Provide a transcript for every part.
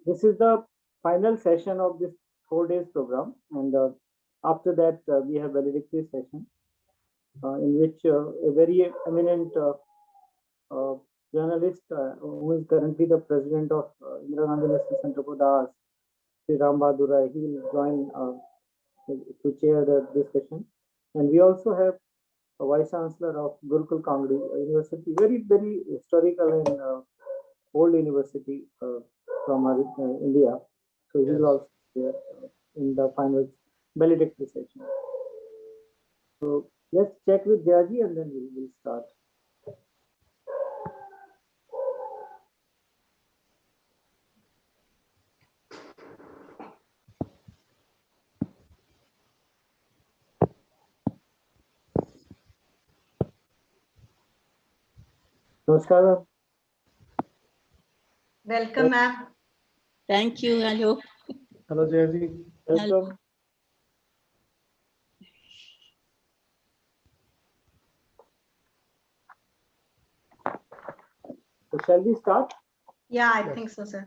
this is the final session of this 4 days program, and after that we have valedictory session in which a very eminent journalist who is currently the president of Indira Gandhi National Center for the Arts, Sri Ram Bahadur Rai, he will join to chair the discussion. And we also have a vice chancellor of Gurukul Kangadi University, very historical and old university from India. So he will also be there in the final valedictory session. So let's check with Jayaji and then we will start. Namaskar. Welcome, ma'am. Thank you. Hello. Hello, Jayaji. Welcome. So shall we start? Yeah, I think so, sir.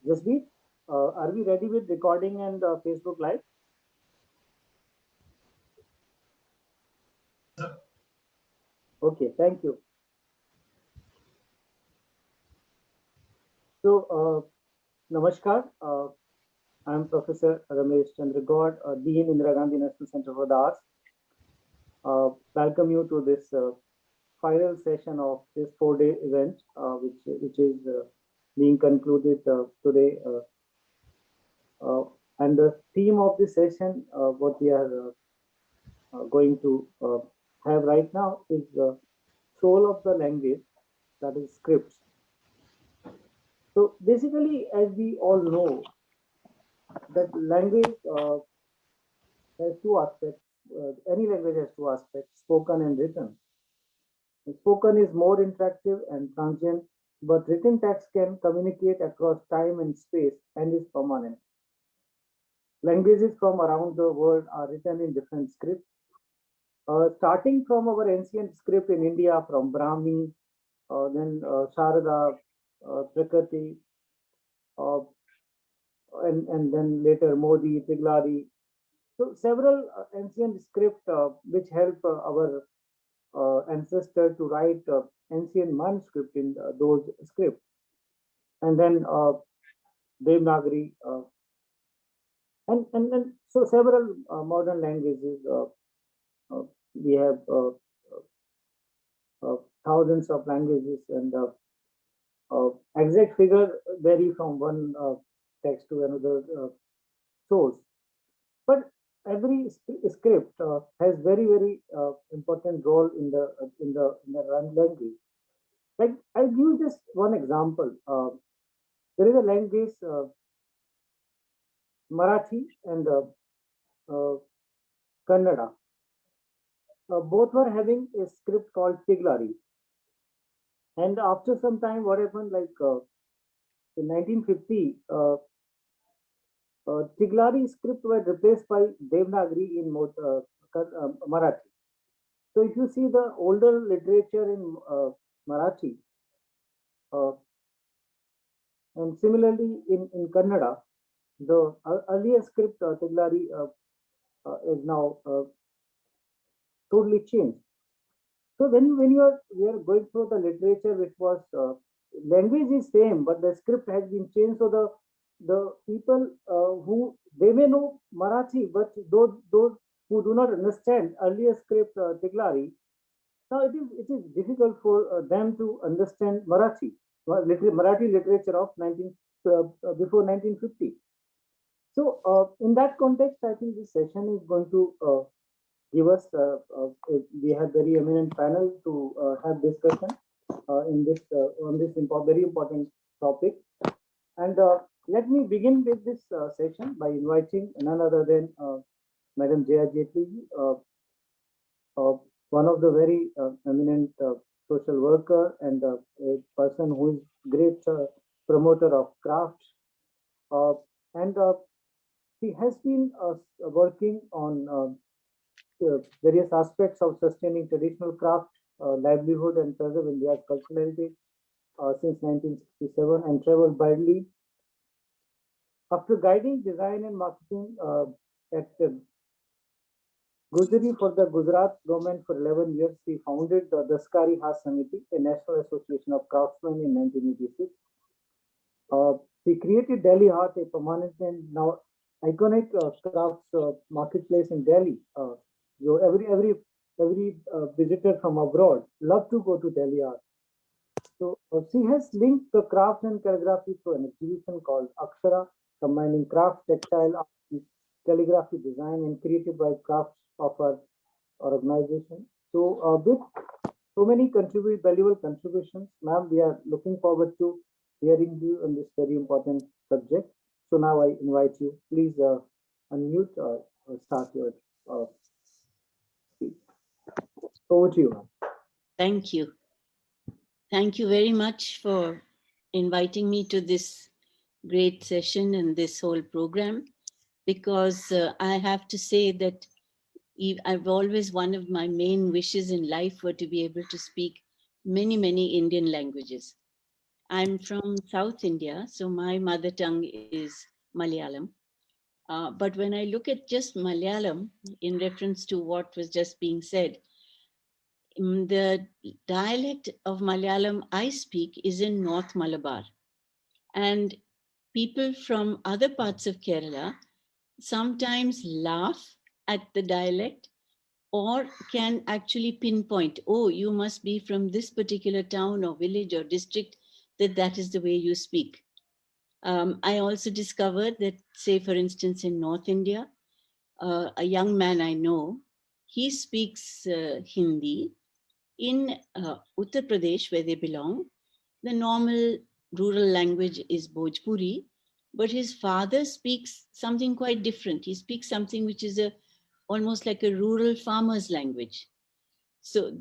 Jaspreet, are we ready with recording and Facebook Live? Okay, thank you. So, Namaskar. I am Professor Ramesh Chandra Gaud, Dean Indira Gandhi National Center for the Arts. Welcome you to this final session of this 4-day event, which is being concluded today. And the theme of this session, what we are going to have right now, is the soul of the language, that is scripts. So basically, as we all know, that language has two aspects. Any language has two aspects: spoken and written. Spoken is more interactive and transient, but written text can communicate across time and space and is permanent. Languages from around the world are written in different scripts. Starting from our ancient script in India, from Brahmi, then Sharada, Prakriti, and then later Modi, Tiglari. So several ancient scripts which help our ancestor to write ancient manuscript in those scripts. And then Devanagari, and so several modern languages. We have thousands of languages, and exact figure vary from one text to another source. But every script has very important role in the language. Like, I'll give just one example. There is a language, Marathi and Kannada. Both were having a script called Tiglari. And after some time, what happened? Like in 1950, Tiglari script were replaced by Devanagari in Marathi. So if you see the older literature in Marathi, and similarly in Kannada, the earlier script Tiglari is now totally changed. So when we are going through the literature, which was language is same, but the script has been changed. So the people who they may know Marathi, but those who do not understand earlier script Tiglari, now it is difficult for them to understand Marathi literature of before 1950. So in that context, I think this session is going to give us. We have very eminent panel to have discussion in this on this very important topic. And let me begin with this session by inviting none other than Madam Jaya Jetli, one of the very eminent social worker and a person who is great promoter of craft, and she has been working on various aspects of sustaining traditional craft, livelihood, and preserve India's cultural heritage since 1967 and traveled widely. After guiding design and marketing at Gujari for the Gujarat government for 11 years, he founded the Daskari Hath Samiti, a national association of craftsmen in 1986. He created Delhi Hath, a permanent and now iconic crafts marketplace in Delhi. Every visitor from abroad love to go to Delhi Hath. So she has linked the craft and calligraphy to an exhibition called Akshara, combining craft, textile, art, calligraphy, design, and creative by crafts of our organization. So with so many valuable contributions, ma'am, we are looking forward to hearing you on this very important subject. So now I invite you, please unmute or start your speech. Over to you, ma'am. Thank you. Thank you very much for inviting me to this great session and this whole program, because I have to say that I've always, one of my main wishes in life were to be able to speak many, many Indian languages. I'm from South India, so my mother tongue is Malayalam. But when I look at just Malayalam in reference to what was just being said, the dialect of Malayalam I speak is in North Malabar. And people from other parts of Kerala sometimes laugh at the dialect or can actually pinpoint, oh, you must be from this particular town or village or district, that is the way you speak. I also discovered that, say, for instance, in North India, a young man I know, he speaks Hindi. In Uttar Pradesh, where they belong, the normal rural language is Bhojpuri, but his father speaks something quite different. He speaks something which is almost like a rural farmer's language. So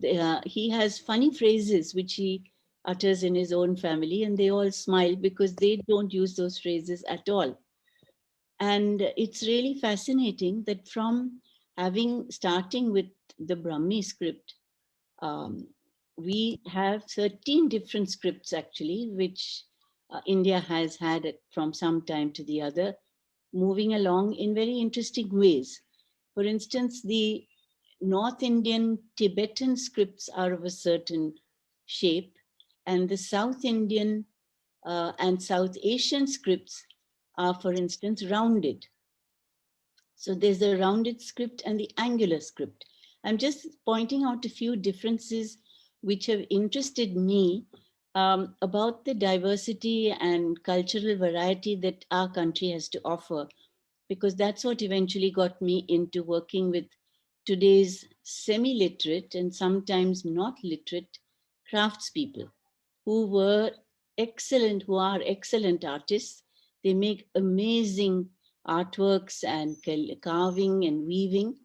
he has funny phrases which he utters in his own family, and they all smile because they don't use those phrases at all. And it's really fascinating that from starting with the Brahmi script, we have 13 different scripts actually, which India has had from some time to the other, moving along in very interesting ways. For instance, the North Indian Tibetan scripts are of a certain shape, and the South Indian and South Asian scripts are, for instance, rounded. So there's the rounded script and the angular script. I'm just pointing out a few differences which have interested me about the diversity and cultural variety that our country has to offer, because that's what eventually got me into working with today's semi-literate and sometimes not literate craftspeople who are excellent artists. They make amazing artworks and carving and weaving,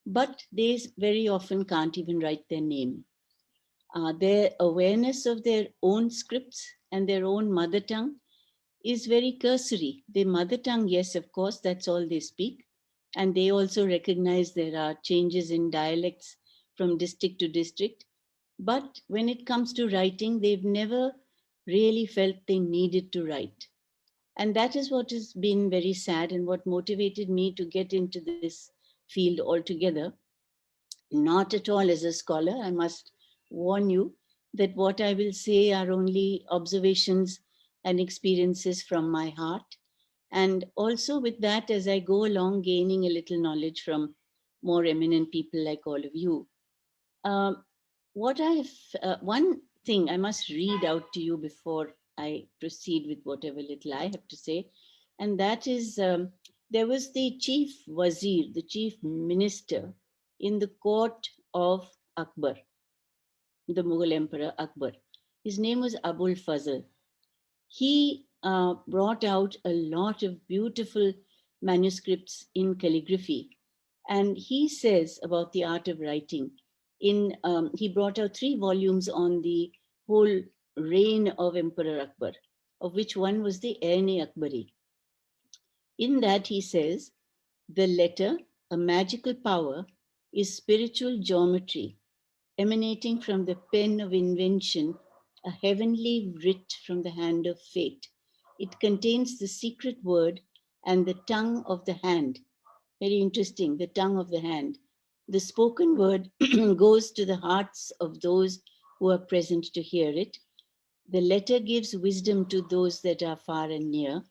but they very often can't even write their name. Their awareness of their own scripts and their own mother tongue is very cursory. Their mother tongue, yes, of course, that's all they speak. And they also recognize there are changes in dialects from district to district. But when it comes to writing, they've never really felt they needed to write. And that is what has been very sad and what motivated me to get into this field altogether. Not at all as a scholar. I must warn you that what I will say are only observations and experiences from my heart. And also with that, as I go along, gaining a little knowledge from more eminent people like all of you. One thing I must read out to you before I proceed with whatever little I have to say, and that is there was the chief wazir, the chief minister in the court of Akbar, the Mughal emperor Akbar. His name was Abul Fazl. He brought out a lot of beautiful manuscripts in calligraphy. And he says about the art of writing, he brought out 3 volumes on the whole reign of Emperor Akbar, of which one was the Ain-e-Akbari. In that he says, the letter, a magical power, is spiritual geometry emanating from the pen of invention, a heavenly writ from the hand of fate. It contains the secret word and the tongue of the hand. Very interesting, the tongue of the hand. The spoken word goes to the hearts of those who are present to hear it. The letter gives wisdom to those that are far and near.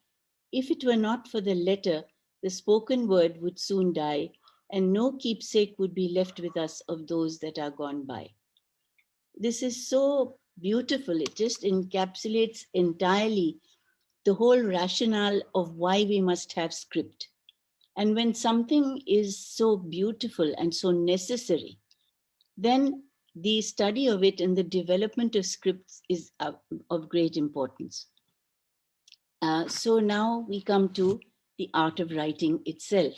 If it were not for the letter, the spoken word would soon die, and no keepsake would be left with us of those that are gone by. This is so beautiful. It just encapsulates entirely the whole rationale of why we must have script. And when something is so beautiful and so necessary, then the study of it and the development of scripts is of great importance. So now we come to the art of writing itself.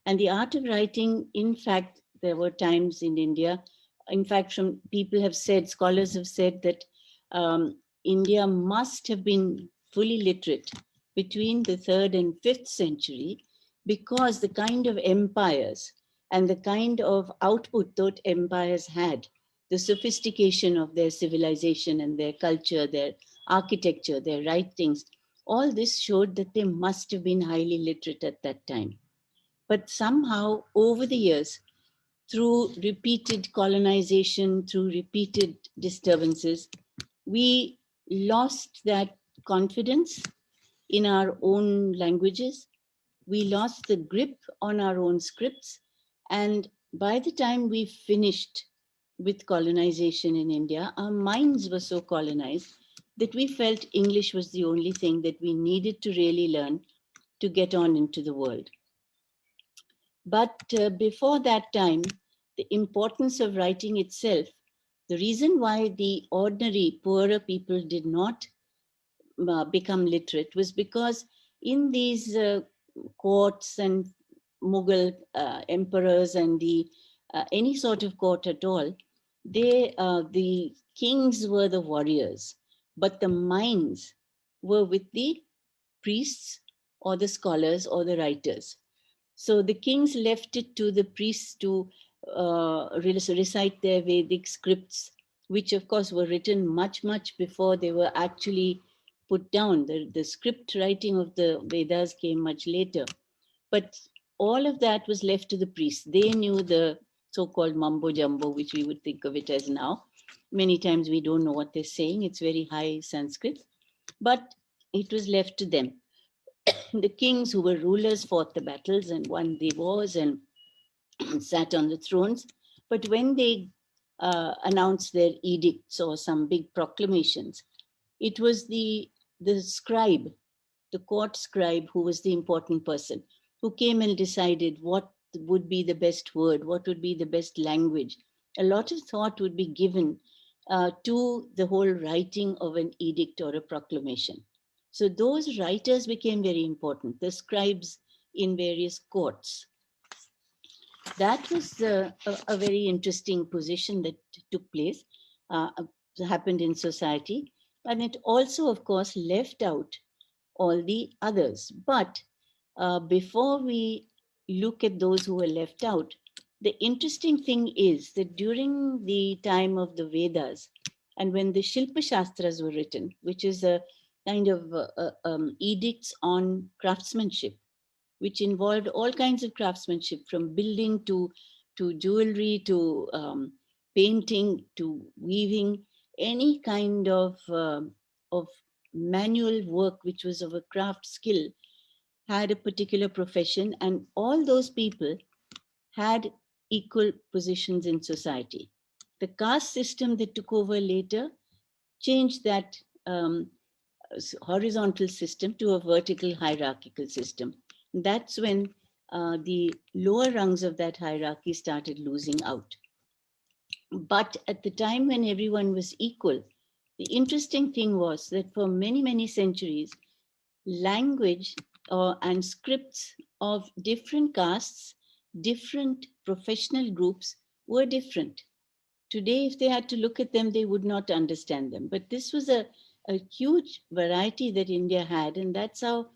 And the art of writing, in fact, there were times in India, in fact, from people have said, scholars have said that India must have been fully literate between the 3rd and 5th century, because the kind of empires and the kind of output that empires had, the sophistication of their civilization and their culture, their architecture, their writings, all this showed that they must have been highly literate at that time. But somehow over the years, through repeated colonization, through repeated disturbances, we lost that confidence in our own languages. We lost the grip on our own scripts. And by the time we finished with colonization in India, our minds were so colonized that we felt English was the only thing that we needed to really learn to get on into the world. But before that time, the importance of writing itself, the reason why the ordinary poorer people did not become literate was because in these courts and Mughal emperors and the any sort of court at all, the kings were the warriors, but the minds were with the priests or the scholars or the writers. So the kings left it to the priests to recite their Vedic scripts, which of course were written much, much before they were actually put down. The script writing of the Vedas came much later. But all of that was left to the priests. They knew the so-called mumbo jumbo, which we would think of it as now. Many times we don't know what they're saying. It's very high Sanskrit, but it was left to them. The kings who were rulers fought the battles and won the wars and sat on the thrones. But when they announced their edicts or some big proclamations, it was the scribe, the court scribe, who was the important person, who came and decided what would be the best word, what would be the best language. A lot of thought would be given to the whole writing of an edict or a proclamation. So those writers became very important, the scribes in various courts. That was a very interesting position that took place, happened in society. And it also, of course, left out all the others. But before we look at those who were left out, the interesting thing is that during the time of the Vedas and when the Shilpa Shastras were written, which is a kind of edicts on craftsmanship, which involved all kinds of craftsmanship, from building to jewelry to painting to weaving, any kind of manual work which was of a craft skill had a particular profession, and all those people had equal positions in society. The caste system that took over later changed that horizontal system to a vertical hierarchical system. That's when the lower rungs of that hierarchy started losing out. But at the time when everyone was equal, the interesting thing was that for many, many centuries, language and scripts of different castes, different professional groups were different. Today, if they had to look at them, they would not understand them. But this was a huge variety that India had. And that's how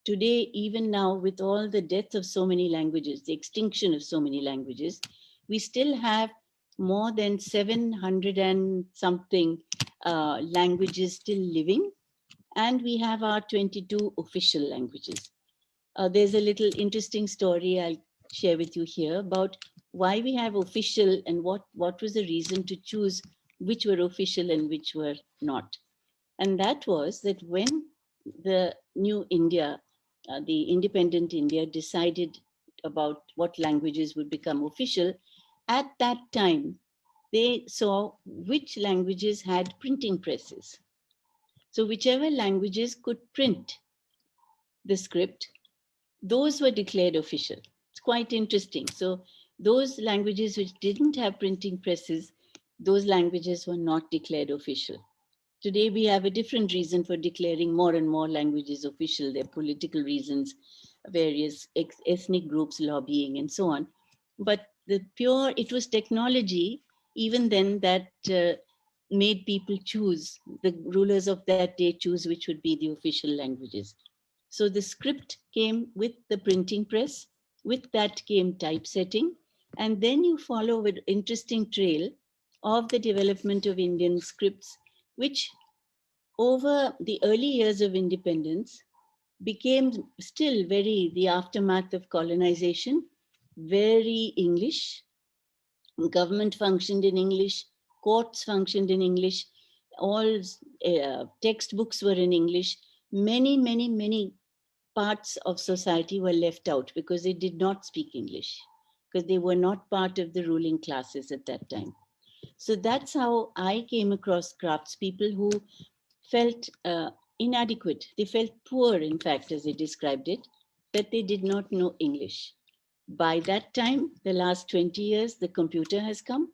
today, even now, with all the death of so many languages, the extinction of so many languages, we still have more than 700 and something languages still living, and we have our 22 official languages. There's a little interesting story I'll share with you here about why we have official and what was the reason to choose which were official and which were not. And that was that when the new India, the independent India, decided about what languages would become official, at that time, they saw which languages had printing presses. So whichever languages could print the script, those were declared official. It's quite interesting. So those languages which didn't have printing presses, those languages were not declared official. Today we have a different reason for declaring more and more languages official. There are political reasons, various ethnic groups lobbying and so on. But it was technology even then that made people choose, the rulers of that day choose which would be the official languages. So the script came with the printing press, with that came typesetting, and then you follow an interesting trail of the development of Indian scripts, which over the early years of independence became still the aftermath of colonization, very English. Government functioned in English, courts functioned in English, all textbooks were in English. Many parts of society were left out because they did not speak English, because they were not part of the ruling classes at that time. So that's how I came across craftspeople who felt inadequate. They felt poor, in fact, as they described it, that they did not know English. By that time, the last 20 years, the computer has come.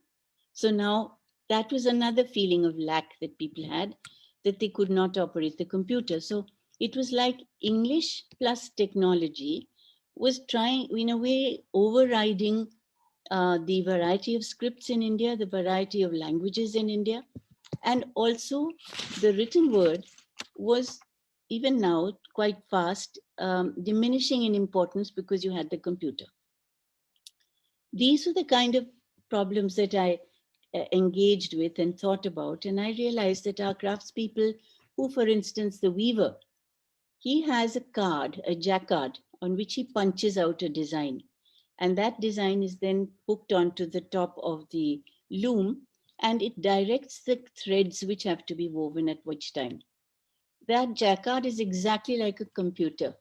So now that was another feeling of lack that people had, that they could not operate the computer. So it was like English plus technology was trying, in a way, overriding the variety of scripts in India, the variety of languages in India, and also the written word was even now quite fast diminishing in importance because you had the computer. These were the kind of problems that I engaged with and thought about, and I realized that our craftspeople, who, for instance, the weaver, he has a card, a jacquard, on which he punches out a design. And that design is then hooked onto the top of the loom, and it directs the threads which have to be woven at which time. That jacquard is exactly like a computer.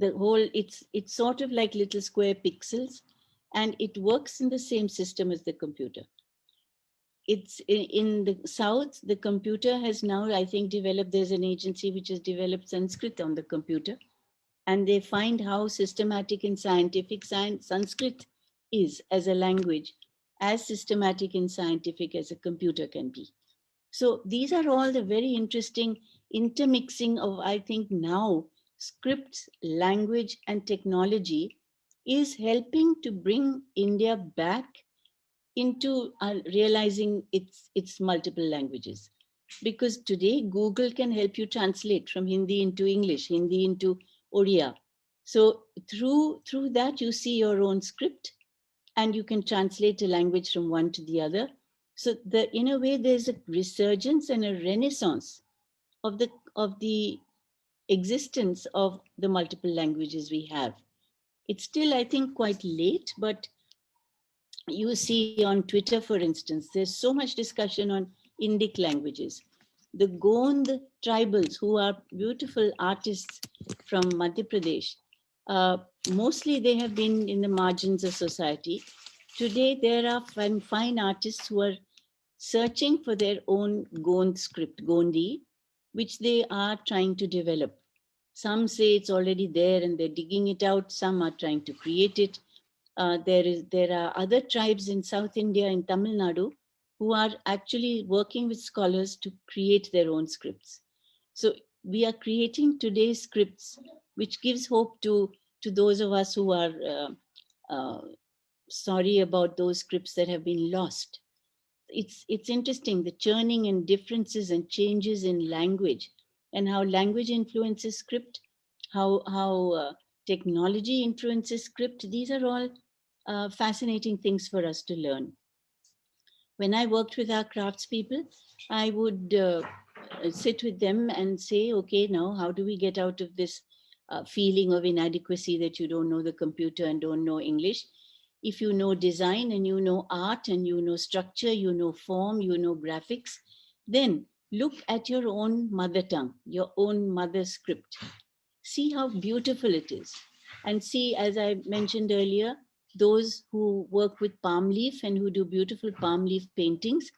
It's sort of like little square pixels, and it works in the same system as the computer. It's in the South, the computer has now, I think, developed, there's an agency which has developed Sanskrit on the computer, and they find how systematic and scientific Sanskrit is as a language, as systematic and scientific as a computer can be. So these are all the very interesting intermixing of, I think now, scripts, language, and technology is helping to bring India back into realizing its multiple languages. Because today Google can help you translate from Hindi into English, Hindi into Odia. So through that you see your own script and you can translate a language from one to the other. So in a way there's a resurgence and a renaissance of the existence of the multiple languages we have. It's still, I think, quite late, but you see on Twitter, for instance, there's so much discussion on Indic languages. The Gond tribals, who are beautiful artists from Madhya Pradesh, mostly they have been in the margins of society. Today, there are fine artists who are searching for their own Gond script, Gondi, which they are trying to develop. Some say it's already there and they're digging it out. Some are trying to create it. There are other tribes in South India, in Tamil Nadu, who are actually working with scholars to create their own scripts. So we are creating today's scripts, which gives hope to those of us who are sorry about those scripts that have been lost. It's interesting, the churning and differences and changes in language, and how language influences script, how technology influences script. These are all fascinating things for us to learn. When I worked with our craftspeople, I would sit with them and say, okay, now how do we get out of this feeling of inadequacy that you don't know the computer and don't know English? If you know design and you know art and you know structure, you know form, you know graphics, then look at your own mother tongue, your own mother script. See how beautiful it is. And see, as I mentioned earlier, those who work with palm leaf and who do beautiful palm leaf paintings,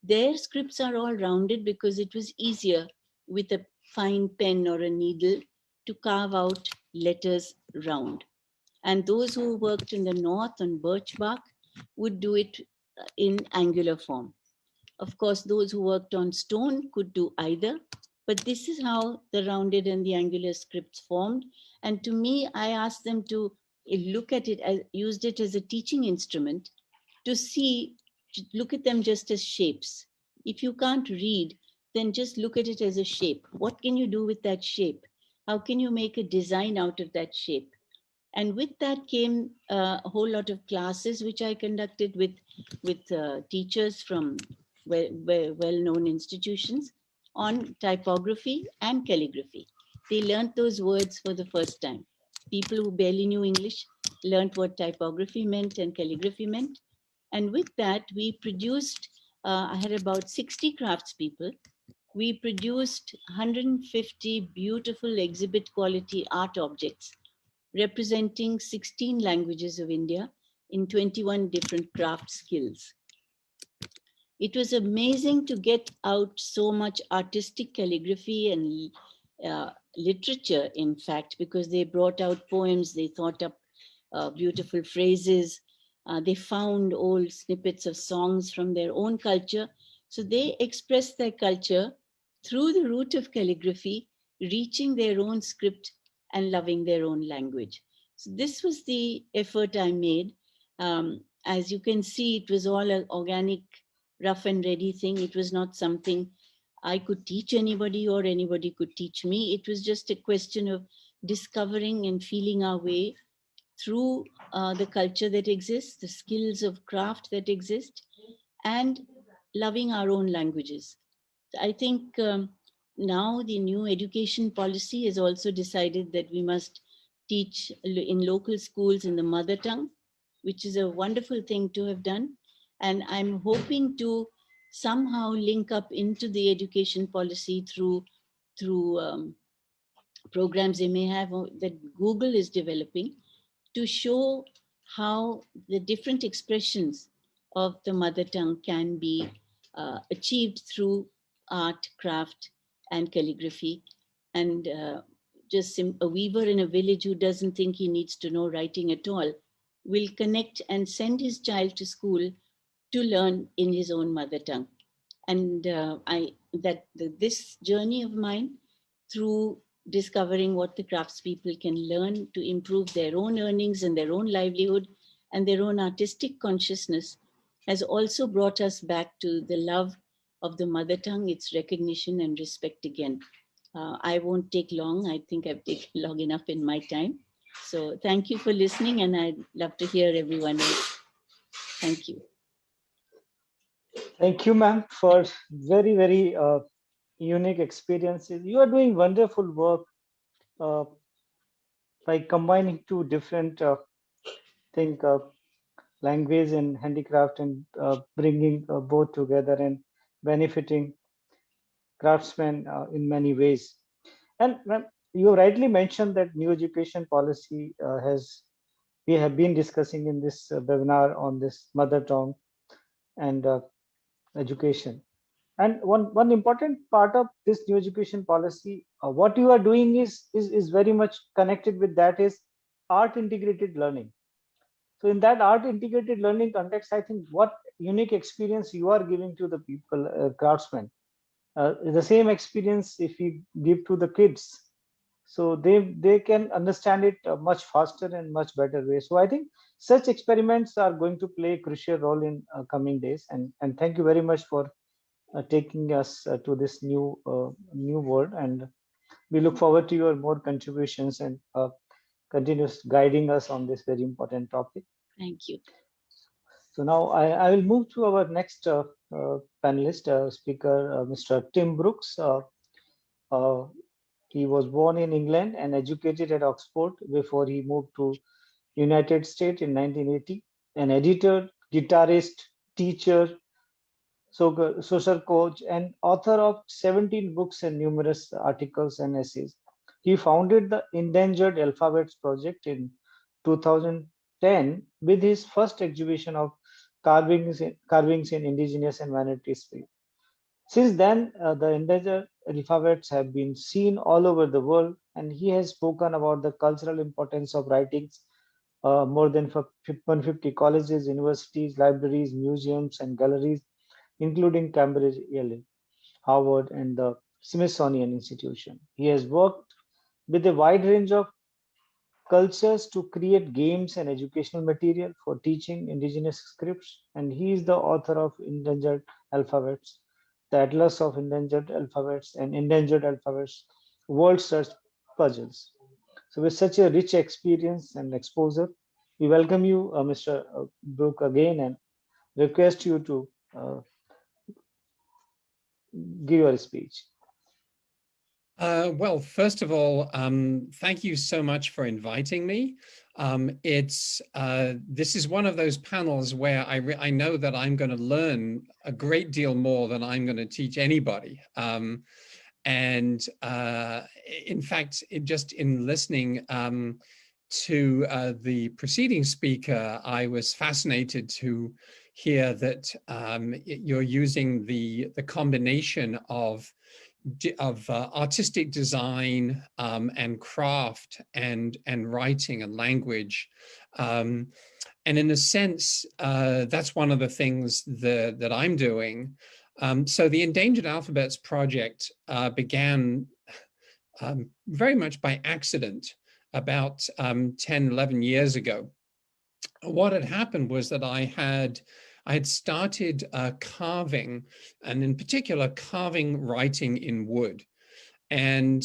their scripts are all rounded because it was easier with a fine pen or a needle to carve out letters round. And those who worked in the north on birch bark would do it in angular form. Of course, those who worked on stone could do either, but this is how the rounded and the angular scripts formed. And to me, I asked them to look at it, as used it as a teaching instrument to see, to look at them just as shapes. If you can't read, then just look at it as a shape. What can you do with that shape? How can you make a design out of that shape? And with that came a whole lot of classes which I conducted with teachers from well-known institutions on typography and calligraphy. They learned those words for the first time. People who barely knew English learned what typography meant and calligraphy meant. And with that, we produced, I had about 60 craftspeople. We produced 150 beautiful exhibit quality art objects representing 16 languages of India in 21 different craft skills. It was amazing to get out so much artistic calligraphy and literature, in fact, because they brought out poems, they thought up beautiful phrases, they found old snippets of songs from their own culture. So they expressed their culture through the route of calligraphy, reaching their own script and loving their own language. So this was the effort I made. As you can see, it was all an organic, rough and ready thing. It was not something I could teach anybody or anybody could teach me. It was just a question of discovering and feeling our way through the culture that exists, the skills of craft that exist, and loving our own languages. I think now the new education policy has also decided that we must teach in local schools in the mother tongue, which is a wonderful thing to have done. And I'm hoping to somehow link up into the education policy through programs they may have that Google is developing to show how the different expressions of the mother tongue can be achieved through art, craft, and calligraphy. And just a weaver in a village who doesn't think he needs to know writing at all will connect and send his child to school to learn in his own mother tongue. And this journey of mine through discovering what the craftspeople can learn to improve their own earnings and their own livelihood and their own artistic consciousness has also brought us back to the love of the mother tongue, its recognition and respect again. I won't take long. I think I've taken long enough in my time. So thank you for listening, and I'd love to hear everyone else. Thank you. Thank you, ma'am, for very, very unique experiences. You are doing wonderful work by combining two different think language and handicraft and bringing both together and benefiting craftsmen in many ways. And you rightly mentioned that new education policy we have been discussing in this webinar on this mother tongue and education. And one important part of this new education policy, what you are doing is very much connected with that is art integrated learning. So in that art integrated learning context, I think what unique experience you are giving to the people, craftsmen, the same experience if you give to the kids, so they can understand it much faster and much better way. So I think such experiments are going to play a crucial role in coming days. And thank you very much for taking us to this new world. And we look forward to your more contributions and continuous guiding us on this very important topic. Thank you. So now I will move to our next panelist, speaker, Mr. Tim Brooks. Uh, he was born in England and educated at Oxford before he moved to United States in 1980. An editor, guitarist, teacher, social coach, and author of 17 books and numerous articles and essays. He founded the Endangered Alphabets Project in 2010 with his first exhibition of carvings in indigenous and minority speech. Since then, the endangered alphabets have been seen all over the world, and he has spoken about the cultural importance of writings. More than 150 colleges, universities, libraries, museums, and galleries, including Cambridge, Yale, Harvard, and the Smithsonian Institution. He has worked with a wide range of cultures to create games and educational material for teaching indigenous scripts, and he is the author of Endangered Alphabets, the Atlas of Endangered Alphabets, and Endangered Alphabets World Search Puzzles. So, with such a rich experience and exposure, we welcome you, Mr. Brook, again, and request you to give your speech. Well, first of all, thank you so much for inviting me. This is one of those panels where I know that I'm going to learn a great deal more than I'm going to teach anybody. In fact, just in listening to the preceding speaker, I was fascinated to hear that you're using the combination of artistic design and craft and writing and language. And in a sense, that's one of the things that I'm doing. So the Endangered Alphabets Project began very much by accident about 10, 11 years ago. What had happened was that I had started carving, and in particular carving writing in wood. And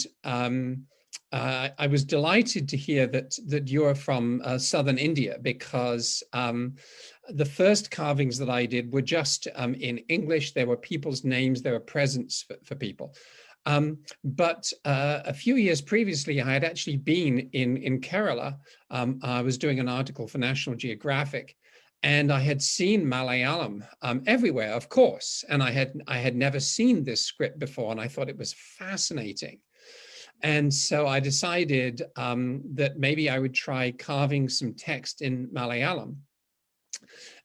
I was delighted to hear that you're from southern India, because the first carvings that I did were just in English. There were people's names, there were presents for people. But a few years previously, I had actually been in Kerala. I was doing an article for National Geographic, and I had seen Malayalam everywhere, of course, and I had never seen this script before, and I thought it was fascinating. And so I decided that maybe I would try carving some text in Malayalam.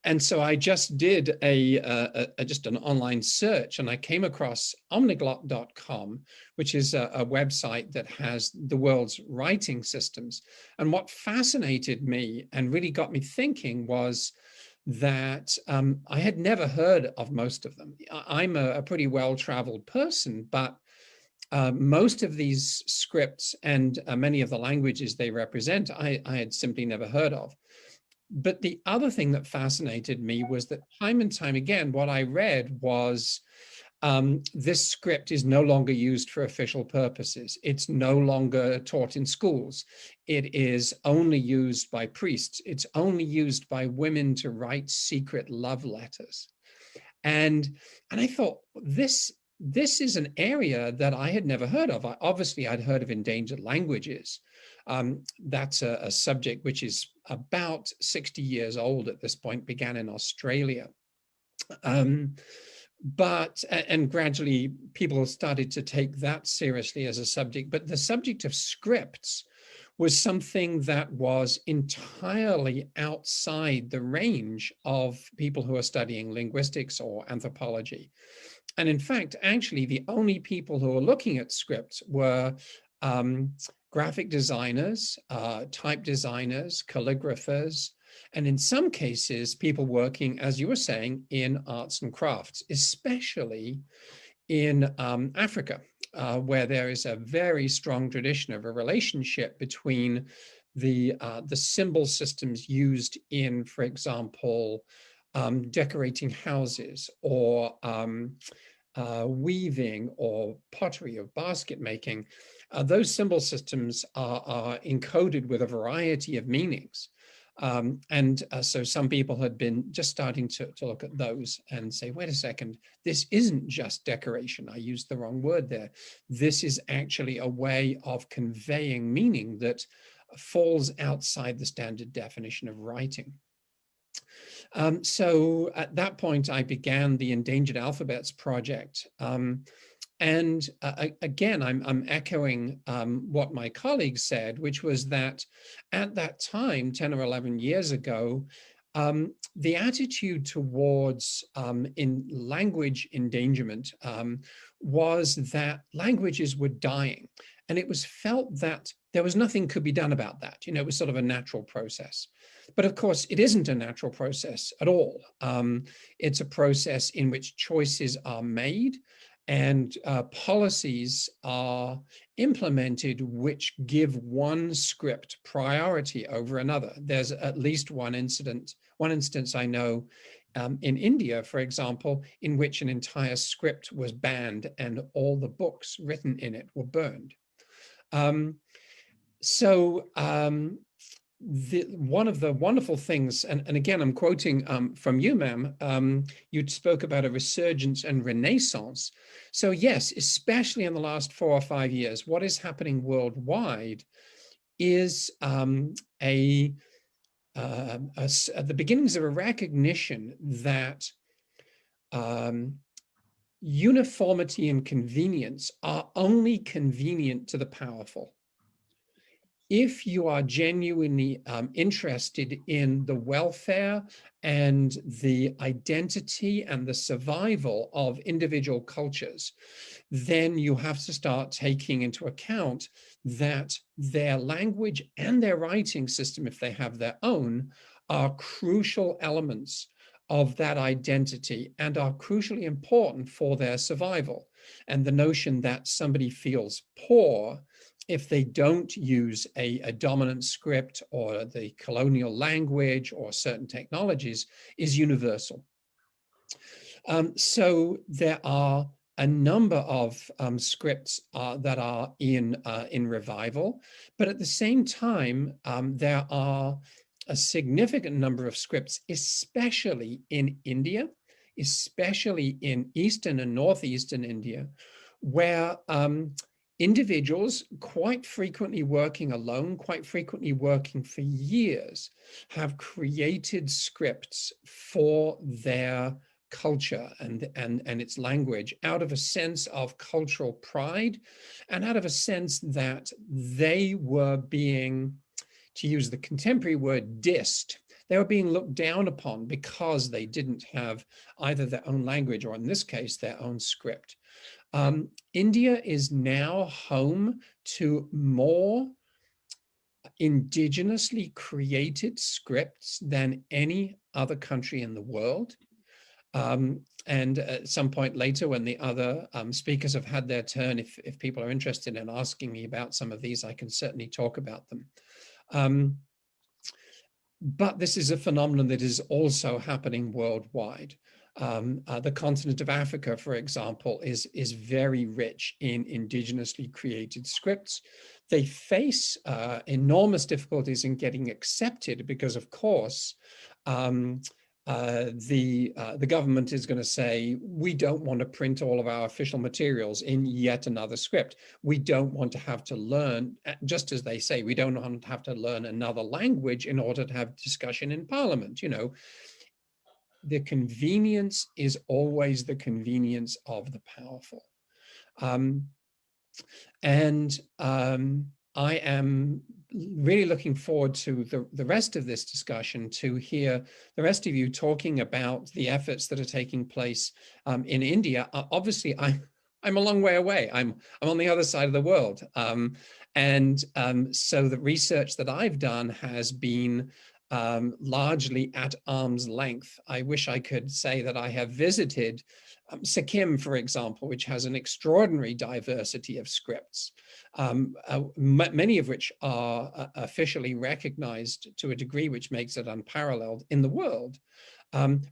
And so I just did just an online search, and I came across omniglot.com, which is a website that has the world's writing systems. And what fascinated me and really got me thinking was that I had never heard of most of them. I'm a pretty well-traveled person, but most of these scripts and many of the languages they represent, I had simply never heard of. But the other thing that fascinated me was that time and time again, what I read was this script is no longer used for official purposes. It's no longer taught in schools. It is only used by priests. It's only used by women to write secret love letters. And I thought, this is an area that I had never heard of. Obviously, I'd heard of endangered languages. That's a subject which is about 60 years old at this point, began in Australia. And gradually people started to take that seriously as a subject. But the subject of scripts was something that was entirely outside the range of people who are studying linguistics or anthropology. And in fact, actually, the only people who were looking at scripts were graphic designers, type designers, calligraphers, and in some cases, people working, as you were saying, in arts and crafts, especially in Africa, where there is a very strong tradition of a relationship between the symbol systems used in, for example, decorating houses, or weaving, or pottery, or basket making. Those symbol systems are encoded with a variety of meanings. So some people had been just starting to look at those and say, wait a second, this isn't just decoration. I used the wrong word there. This is actually a way of conveying meaning that falls outside the standard definition of writing. So at that point, I began the Endangered Alphabets Project. Again, I'm echoing what my colleagues said, which was that at that time, 10 or 11 years ago, the attitude towards in language endangerment was that languages were dying. And it was felt that there was nothing could be done about that. You know, it was sort of a natural process. But of course, it isn't a natural process at all. It's a process in which choices are made and policies are implemented which give one script priority over another. There's at least one instance I know in India, for example, in which an entire script was banned and all the books written in it were burned. One of the wonderful things, and again, I'm quoting from you, ma'am, you spoke about a resurgence and renaissance. So yes, especially in the last 4 or 5 years, what is happening worldwide is the beginnings of a recognition that uniformity and convenience are only convenient to the powerful. If you are genuinely interested in the welfare and the identity and the survival of individual cultures, then you have to start taking into account that their language and their writing system, if they have their own, are crucial elements of that identity and are crucially important for their survival. And the notion that somebody feels poor if they don't use a dominant script or the colonial language or certain technologies is universal. So there are a number of scripts that are in revival, but at the same time, there are a significant number of scripts, especially in India, especially in Eastern and Northeastern India, where individuals, quite frequently working alone, quite frequently working for years, have created scripts for their culture and its language out of a sense of cultural pride and out of a sense that they were being, to use the contemporary word, dissed. They were being looked down upon because they didn't have either their own language or, in this case, their own script. India is now home to more indigenously created scripts than any other country in the world. And at some point later, when the other speakers have had their turn, if people are interested in asking me about some of these, I can certainly talk about them. But this is a phenomenon that is also happening worldwide. The continent of Africa, for example, is very rich in indigenously created scripts. They face enormous difficulties in getting accepted because, of course, the government is going to say, we don't want to print all of our official materials in yet another script. We don't want to have to learn, just as they say, we don't want to have to learn another language in order to have discussion in Parliament. You know, the convenience is always the convenience of the powerful. I am really looking forward to the rest of this discussion, to hear the rest of you talking about the efforts that are taking place in India. Obviously, I'm a long way away. I'm on the other side of the world. So the research that I've done has been largely at arm's length. I wish I could say that I have visited Sikkim, for example, which has an extraordinary diversity of scripts, many of which are officially recognized to a degree which makes it unparalleled in the world.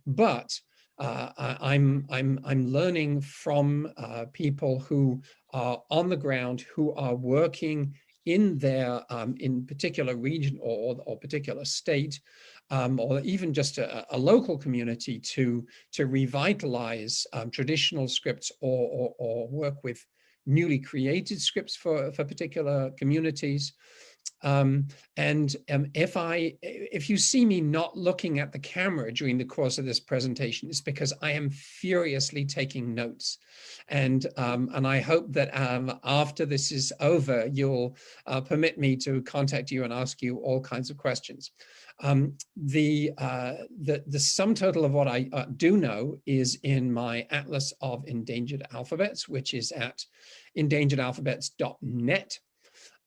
But I'm learning from people who are on the ground, who are working in their in particular region or particular state, or even just a local community to revitalize traditional scripts or work with newly created scripts for particular communities. If you see me not looking at the camera during the course of this presentation, it's because I am furiously taking notes. And I hope that after this is over, you'll permit me to contact you and ask you all kinds of questions. The sum total of what I do know is in my Atlas of Endangered Alphabets, which is at endangeredalphabets.net.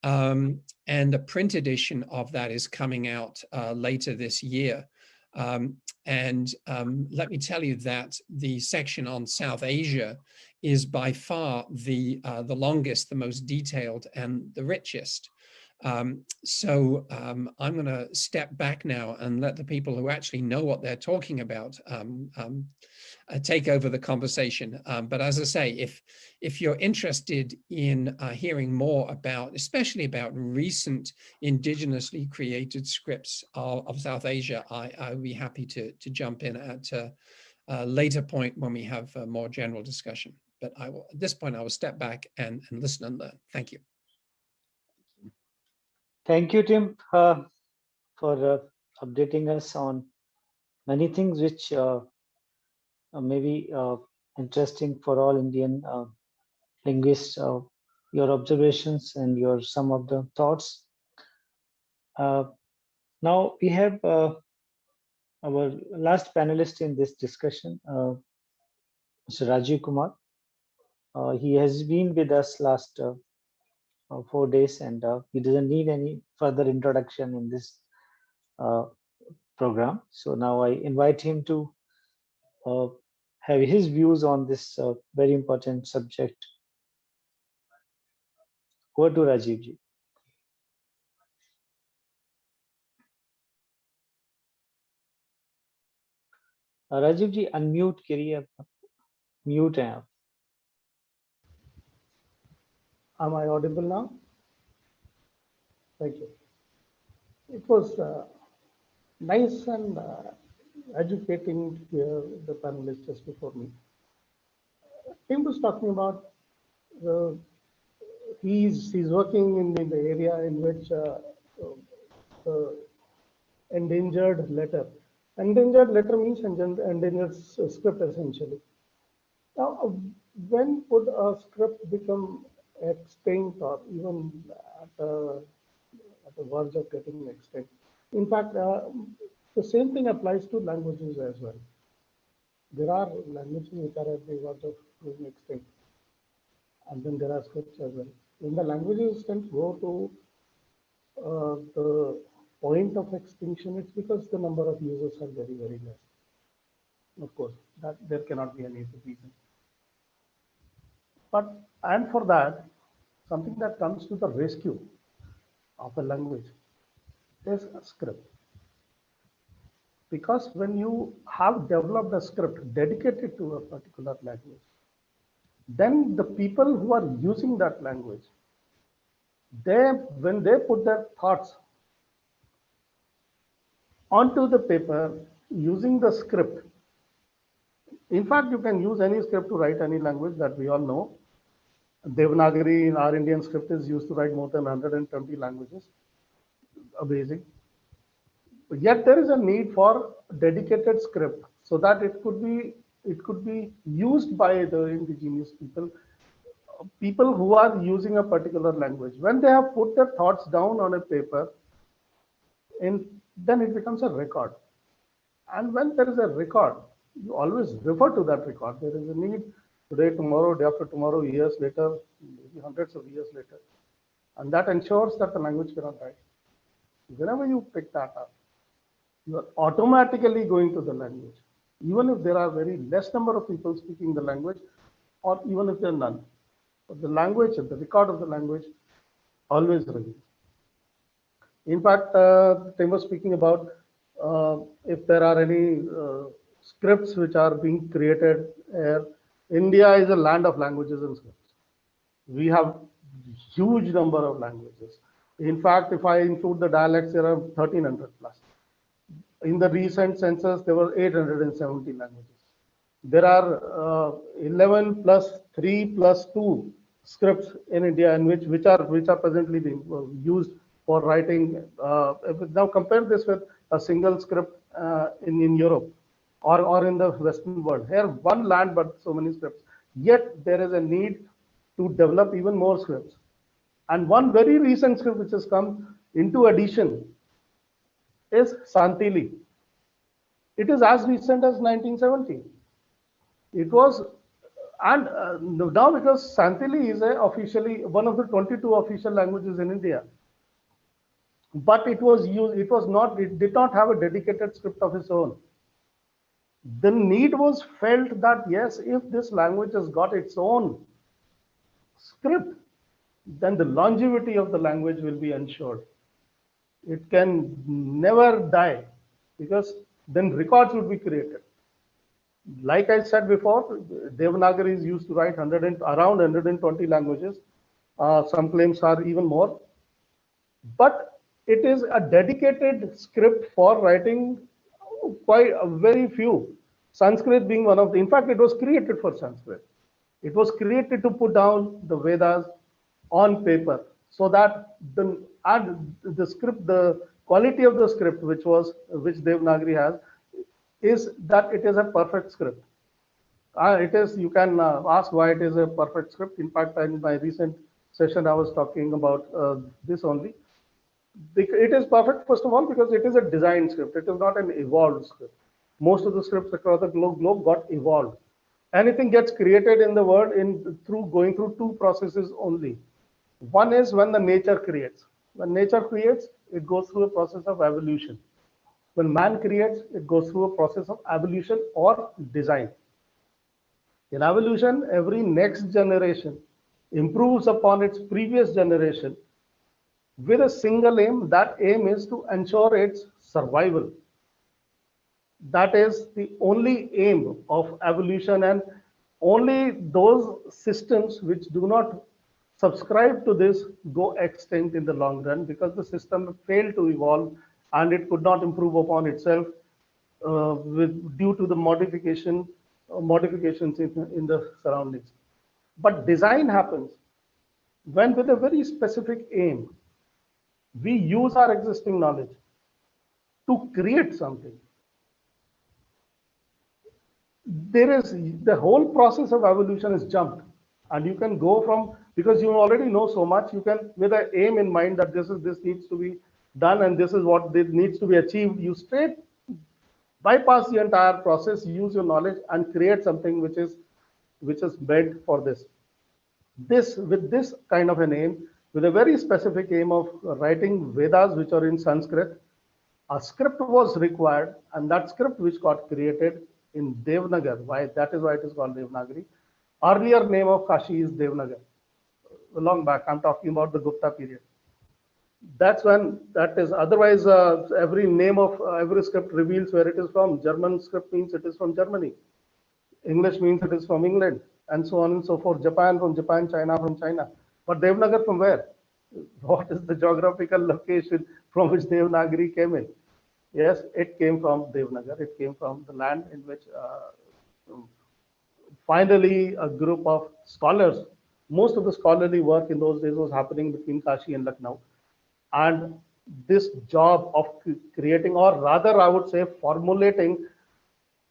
And a print edition of that is coming out later this year. Let me tell you that the section on South Asia is by far the longest, the most detailed, and the richest. I'm going to step back now and let the people who actually know what they're talking about take over the conversation. But as I say, if you're interested in hearing more about, especially about recent indigenously created scripts of South Asia, I would be happy to jump in at a later point when we have a more general discussion. But at this point, I will step back and listen and learn. Thank you. Thank you, Tim, for updating us on many things which may be interesting for all Indian linguists. Your observations and some of the thoughts. Now we have our last panelist in this discussion, Mr. Rajiv Kumar. He has been with us last 4 days, and he doesn't need any further introduction in this program. So now I invite him to have his views on this very important subject. Over to Rajiv ji. Rajiv ji unmute करिए, mute हैं आप. Am I audible now? Thank you. It was nice and educating to hear the panelists just before me. Tim was talking about he's working in the area in which endangered letter. Endangered letter means endangered script essentially. Now, when would a script become extinct or even at the verge of getting extinct? In fact, the same thing applies to languages as well. There are languages which are at the verge of going extinct, and then there are scripts as well. When the languages tend to go to the point of extinction, it's because the number of users are very, very less. Of course, that there cannot be any reason. And for that, something that comes to the rescue of a language is a script. Because when you have developed a script dedicated to a particular language, then the people who are using that language, when they put their thoughts onto the paper using the script. In fact, you can use any script to write any language that we all know. Devanagari in our Indian script is used to write more than 120 languages. Amazing. But yet there is a need for dedicated script so that it could be used by the indigenous people who are using a particular language. When they have put their thoughts down on a paper, then it becomes a record. And when there is a record, you always refer to that record. There is a need today, tomorrow, day after tomorrow, years later, maybe hundreds of years later. And that ensures that the language cannot die. Whenever you pick that up, you are automatically going to the language, even if there are very less number of people speaking the language, or even if there are none. But the language and the record of the language always remains. In fact, Tim was speaking about if there are any scripts which are being created here. India is a land of languages and scripts. We have huge number of languages. In fact, if I include the dialects, there are 1300 plus. In the recent census, there were 870 languages. There are 11 plus 3 plus 2 scripts in India, in which are presently being used for writing. Now compare this with a single script in Europe or in the Western world. Here, one land but so many scripts. Yet there is a need to develop even more scripts. And one very recent script which has come into addition is Santili. It is as recent as 1970. It was, and now because Santili is officially one of the 22 official languages in India, but it was used, it did not have a dedicated script of its own. The need was felt that yes, if this language has got its own script, then the longevity of the language will be ensured. It can never die because then records would be created. Like I said before, Devanagari is used to write around 120 languages. Some claims are even more. But it is a dedicated script for writing quite very few. Sanskrit being one of the, in fact, it was created for Sanskrit. It was created to put down the Vedas on paper so that the script, the quality of the script which Devanagari has, is that it is a perfect script. It is, you can ask why it is a perfect script. In fact, in my recent session, I was talking about this only. It is perfect, first of all, because it is a design script. It is not an evolved script. Most of the scripts across the globe got evolved. Anything gets created in the world going through two processes only. One is when the nature creates. When nature creates, it goes through a process of evolution. When man creates, it goes through a process of evolution or design. In evolution, every next generation improves upon its previous generation with a single aim. That aim is to ensure its survival. That is the only aim of evolution, and only those systems which do not subscribe to this go extinct in the long run, because the system failed to evolve and it could not improve upon itself due to the modifications in the surroundings. But design happens when, with a very specific aim, we use our existing knowledge to create something. There is, the whole process of evolution is jumped, and you can go from, because you already know so much, you can, with an aim in mind that this needs to be done and this is what needs to be achieved, you straight bypass the entire process, use your knowledge and create something which is meant for this. With this kind of an aim, with a very specific aim of writing Vedas which are in Sanskrit, a script was required, and that script which got created in Devnagar, that is why it is called Devanagari. Earlier name of Kashi is Devnagar. Long back, I'm talking about the Gupta period. That's when that is. Otherwise, every name of every script reveals where it is from. German script means it is from Germany. English means it is from England, and so on and so forth. Japan from Japan, China from China. But Devnagar from where? What is the geographical location from which Devanagari came in? Yes, it came from Devnagar. It came from the land in which finally a group of scholars, most of the scholarly work in those days was happening between Kashi and Lucknow. And this job of creating, or rather I would say formulating,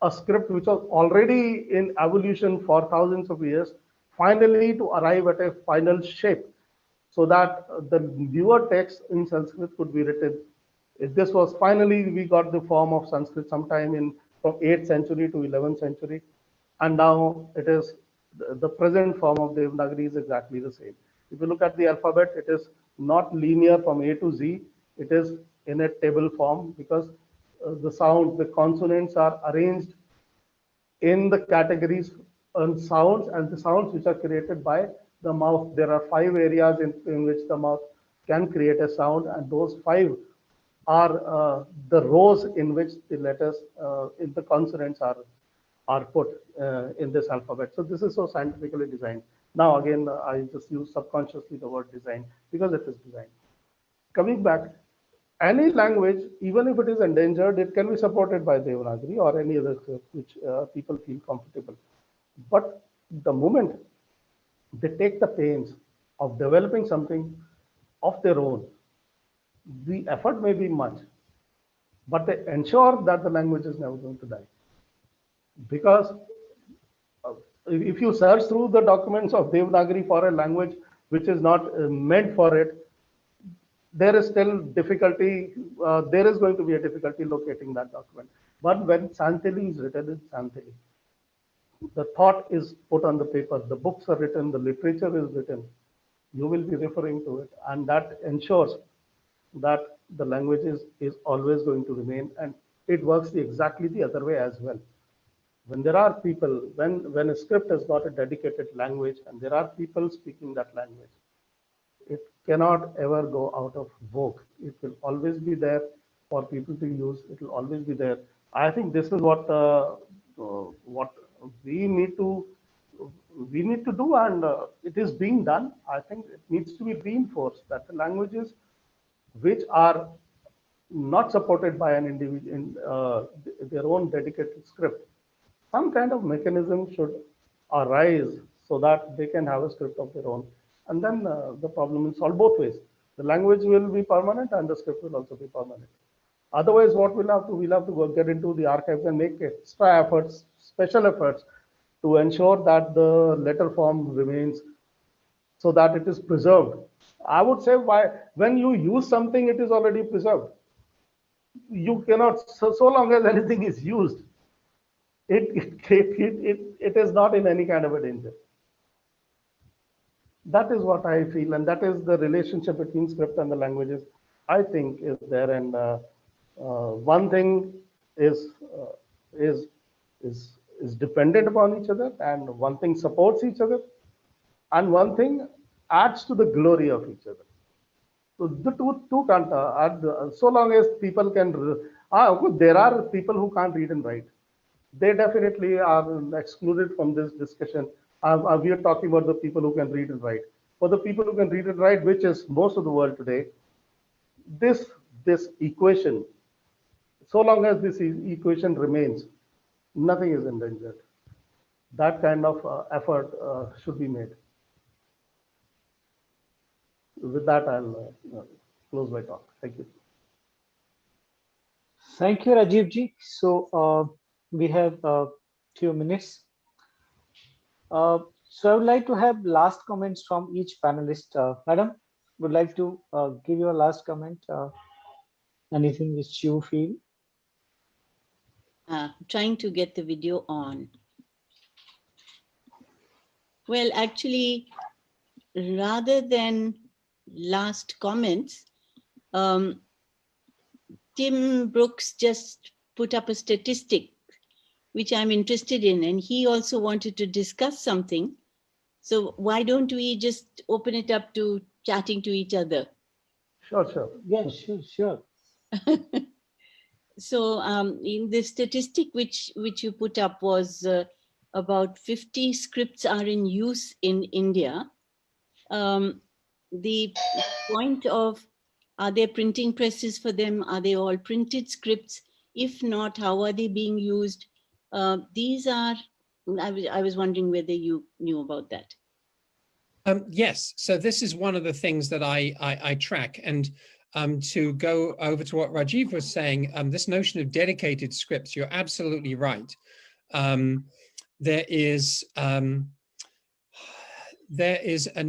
a script which was already in evolution for thousands of years, finally to arrive at a final shape so that the newer text in Sanskrit could be written. This was finally, we got the form of Sanskrit sometime from 8th century to 11th century. And now it is the present form of Devanagari is exactly the same. If you look at the alphabet, it is not linear from A to Z. It is in a table form because the consonants are arranged in the categories and sounds, and the sounds which are created by the mouth. There are 5 areas in which the mouth can create a sound, and those 5 are the rows in which the letters in the consonants are put in this alphabet. So this is so scientifically designed. Now again, I just use subconsciously the word design because it is design. coming back, any language, even if it is endangered, it can be supported by Devanagari or any other script which people feel comfortable. But the moment they take the pains of developing something of their own, the effort may be much, but they ensure that the language is never going to die. Because uh, if you search through the documents of Devanagari for a language which is not meant for it, there is still difficulty, there is going to be a difficulty locating that document. But when Santali is written in Santali, the thought is put on the paper, the books are written, the literature is written, you will be referring to it, and that ensures that the language is always going to remain, and it works exactly the other way as well. When there are people, when a script has got a dedicated language and there are people speaking that language, it cannot ever go out of vogue. It will always be there for people to use. It will always be there. I think this is what we need to do, and it is being done. I think it needs to be reinforced that the languages which are not supported by an individual in their own dedicated script, some kind of mechanism should arise so that they can have a script of their own, and then the problem will solve both ways. The language will be permanent and the script will also be permanent. Otherwise, what we'll have to go get into the archives and make extra efforts, special efforts, to ensure that the letter form remains, so that it is preserved. I would say, when you use something, it is already preserved. You cannot, so long as anything is used, it is not in any kind of a danger. That is what I feel, and that is the relationship between script and the languages, I think, is there. And one thing is dependent upon each other, and one thing supports each other, and one thing adds to the glory of each other. So the two can't add, so long as people can. There are people who can't read and write. They definitely are excluded from this discussion. We are talking about the people who can read and write. For the people who can read and write, which is most of the world today, this equation, so long as this equation remains, nothing is endangered. That kind of effort should be made. With that, I'll close my talk. Thank you. Thank you, Rajiv ji. So we have a few minutes. So I would like to have last comments from each panelist. Madam, would like to give your last comment. Anything which you feel? Trying to get the video on. Well, actually, rather than last comments, Tim Brooks just put up a statistic which I'm interested in, and he also wanted to discuss something. So why don't we just open it up to chatting to each other? Sure. Yeah, sure. So in the statistic which you put up was about 50 scripts are in use in India. The point of, are there printing presses for them? Are they all printed scripts? If not, how are they being used? These are, I was wondering whether you knew about that. Yes, so this is one of the things that I track. And to go over to what Rajiv was saying, this notion of dedicated scripts, you're absolutely right. There is an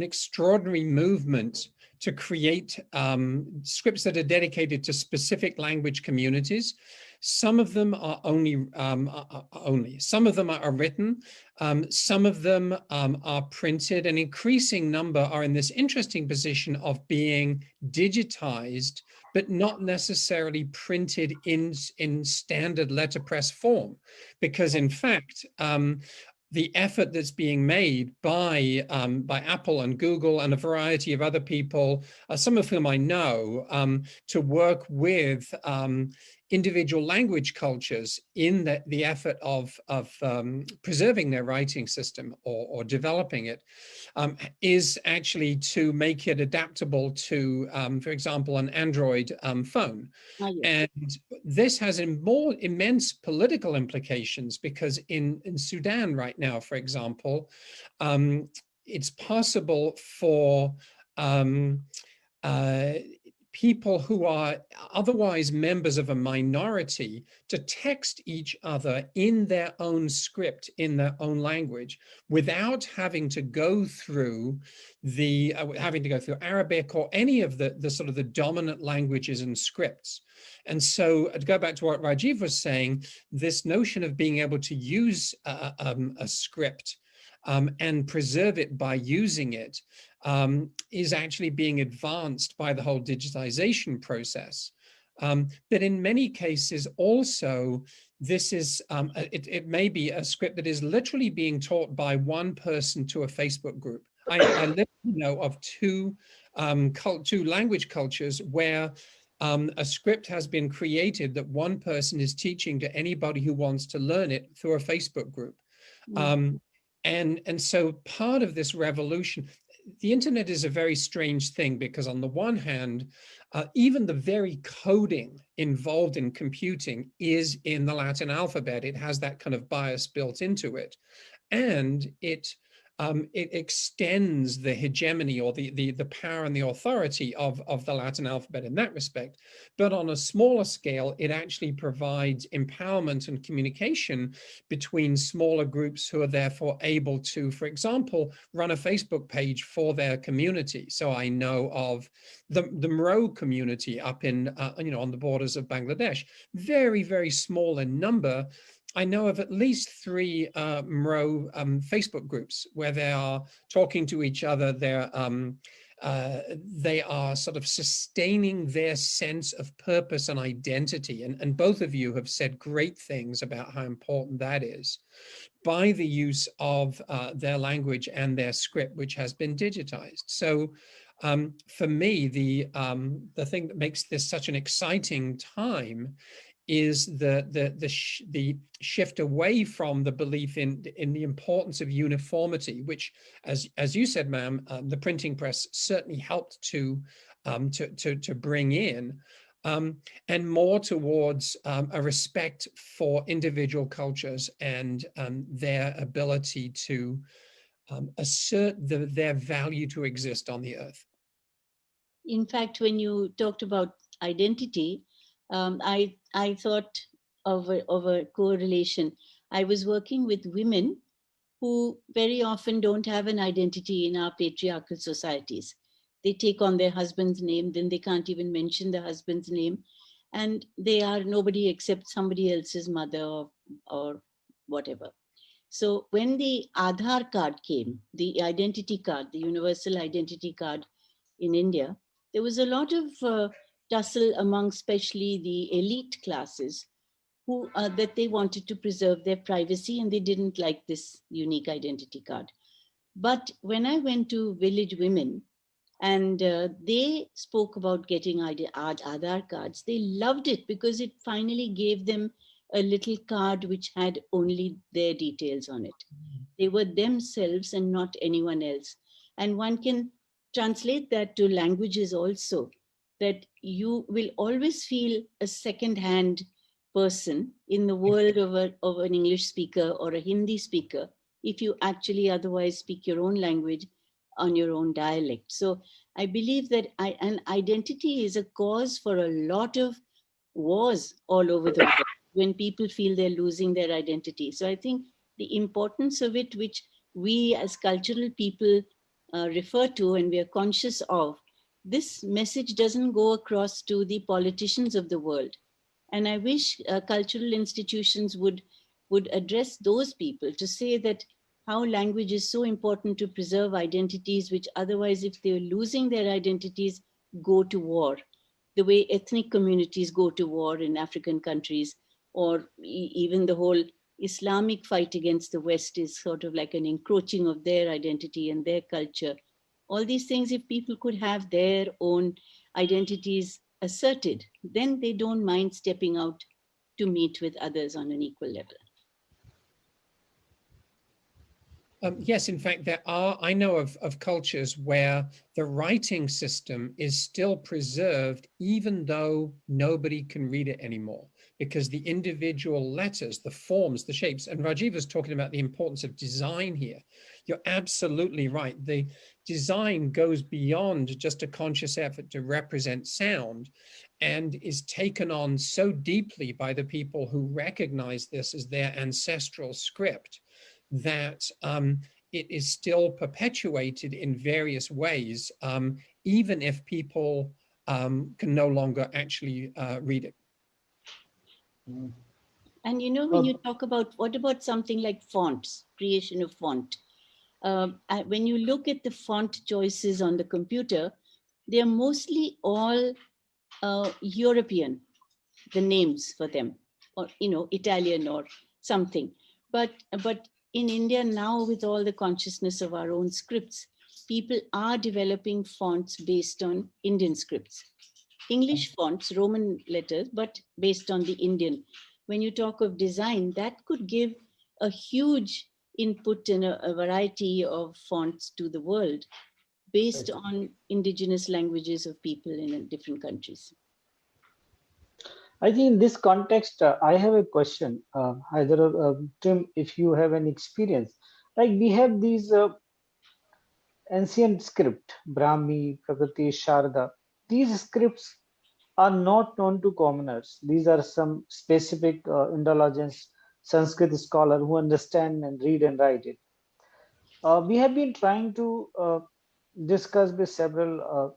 extraordinary movement to create scripts that are dedicated to specific language communities. Some of them are some of them are written, some of them are printed. An increasing number are in this interesting position of being digitized, but not necessarily printed in standard letterpress form, because in fact, the effort that's being made by Apple and Google and a variety of other people, some of whom I know, to work with individual language cultures in the effort of preserving their writing system or developing it is actually to make it adaptable to, for example, an Android phone. Yes. And this has more immense political implications because in Sudan right now, for example, it's possible for people who are otherwise members of a minority to text each other in their own script, in their own language, without having to go through Arabic or any of the sort of the dominant languages and scripts. And so to go back to what Rajiv was saying, this notion of being able to use a script and preserve it by using it is actually being advanced by the whole digitization process. But in many cases also, this is, it may be a script that is literally being taught by one person to a Facebook group. I literally know of two language cultures where a script has been created that one person is teaching to anybody who wants to learn it through a Facebook group. And so part of this revolution, the internet is a very strange thing because on the one hand, even the very coding involved in computing is in the Latin alphabet. It has that kind of bias built into it. And it extends the hegemony or the power and the authority of the Latin alphabet in that respect. But on a smaller scale, it actually provides empowerment and communication between smaller groups who are therefore able to, for example, run a Facebook page for their community. So I know of the Mro community up in, on the borders of Bangladesh, very, very small in number. I know of at least 3 Mro Facebook groups where they are talking to each other. They are sort of sustaining their sense of purpose and identity. And both of you have said great things about how important that is by the use of their language and their script, which has been digitized. So for me, the thing that makes this such an exciting time is the shift away from the belief in the importance of uniformity, which, as you said, ma'am, the printing press certainly helped to bring in, and more towards a respect for individual cultures and their ability to assert their value to exist on the earth. In fact, when you talked about identity, I thought of a correlation. I was working with women who very often don't have an identity in our patriarchal societies. They take on their husband's name, then they can't even mention the husband's name. And they are nobody except somebody else's mother or whatever. So when the Aadhaar card came, the identity card, the universal identity card in India, there was a lot of tussle among especially the elite classes who that they wanted to preserve their privacy and they didn't like this unique identity card. But when I went to Village Women and they spoke about getting Aadhaar cards, they loved it because it finally gave them a little card which had only their details on it. They were themselves and not anyone else. And one can translate that to languages also, that you will always feel a second-hand person in the world of an English speaker or a Hindi speaker if you actually otherwise speak your own language on your own dialect. So I believe that an identity is a cause for a lot of wars all over the world when people feel they're losing their identity. So I think the importance of it, which we as cultural people refer to and we are conscious of, this message doesn't go across to the politicians of the world. And I wish cultural institutions would address those people to say that how language is so important to preserve identities, which otherwise, if they're losing their identities, go to war. The way ethnic communities go to war in African countries, or even the whole Islamic fight against the West is sort of like an encroaching of their identity and their culture. All these things, if people could have their own identities asserted, then they don't mind stepping out to meet with others on an equal level. Yes, in fact, I know of cultures where the writing system is still preserved, even though nobody can read it anymore, because the individual letters, the forms, the shapes, and Rajiv was talking about the importance of design here. You're absolutely right. The design goes beyond just a conscious effort to represent sound and is taken on so deeply by the people who recognize this as their ancestral script that it is still perpetuated in various ways, even if people can no longer actually read it. And you know, when you talk about, what about something like fonts, creation of font? When you look at the font choices on the computer, they are mostly all European, the names for them, or, you know, Italian or something. But in India now, with all the consciousness of our own scripts, people are developing fonts based on Indian scripts. English fonts, Roman letters, but based on the Indian. When you talk of design, that could give a huge input in a variety of fonts to the world based on indigenous languages of people in different countries. I think in this context, I have a question, either Tim, if you have an experience. Like we have these ancient script, Brahmi, Prakriti, Sharda. These scripts are not known to commoners. These are some specific Indo-European Sanskrit scholar who understand and read and write it. We have been trying to discuss with several